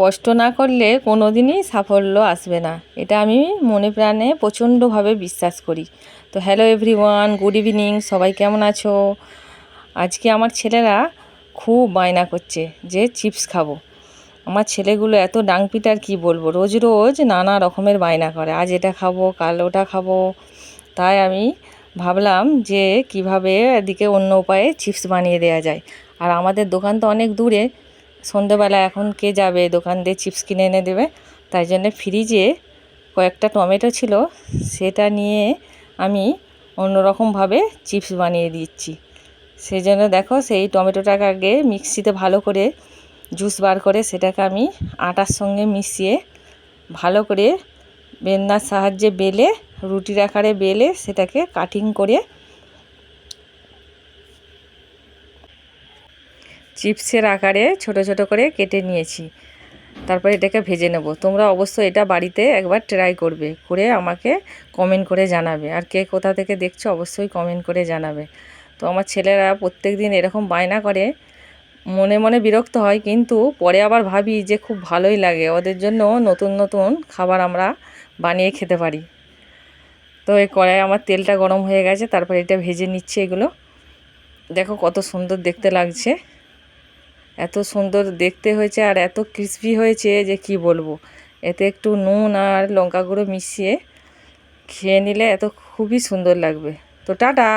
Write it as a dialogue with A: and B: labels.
A: কষ্ট না করলে কোনো দিনই সাফল্য আসবে না, এটা আমি মনে প্রাণে প্রচণ্ডভাবে বিশ্বাস করি। তো হ্যালো এভরিওয়ান, গুড ইভিনিং, সবাই কেমন আছো? আজকে আমার ছেলেরা খুব বায়না করছে যে চিপস খাবো। আমার ছেলেগুলো এত ডাংপিটার কি বলবো, রোজ রোজ নানা রকমের বায়না করে, আজ এটা খাবো কাল ওটা খাবো। তাই আমি ভাবলাম যে কিভাবে এদিকে অন্য উপায়ে চিপস বানিয়ে দেওয়া যায়। আর আমাদের দোকান তো অনেক দূরে, সন্ধেবেলা এখন কে যাবে দোকান দিয়ে চিপস কিনে এনে দেবে। তাই জন্যে ফ্রিজে কয়েকটা টমেটো ছিল, সেটা নিয়ে আমি অন্যরকমভাবে চিপস বানিয়ে দিচ্ছি। সেই জন্য দেখো, সেই টমেটোটাকে আগে মিক্সিতে ভালো করে জুস বার করে সেটাকে আমি আটার সঙ্গে মিশিয়ে ভালো করে বেলনার সাহায্যে বেলে, রুটির আকারে বেলে সেটাকে কাটিং করে চিপসের আকারে ছোট ছোট করে কেটে নিয়েছি। তারপরে এটাকে ভেজে নেব। তোমরা অবশ্যই এটা বাড়িতে একবার ট্রাই করবে, করে আমাকে কমেন্ট করে জানাবে। আর কে কোথা থেকে দেখছো অবশ্যই কমেন্ট করে জানাবে। তো আমার ছেলেরা প্রত্যেক দিন এরকম বায়না করে, মনে মনে বিরক্ত হয়, কিন্তু পরে আবার ভাবি যে খুব ভালোই লাগে, ওদের জন্য নতুন নতুন খাবার আমরা বানিয়ে খেতে পারি। তো এই কড়াই আমার তেলটা গরম হয়ে গেছে, তারপরে এটা ভেজে নিচ্ছে। এগুলো দেখো কত সুন্দর দেখতে লাগছে, এত সুন্দর দেখতে হয়েছে আর এত ক্রিসপি হয়েছে যে কি বলবো। এতে একটু নুন আর লঙ্কা গুঁড়ো মিশিয়ে খেয়ে নিলে এত খুবই সুন্দর লাগবে। তো টাটা।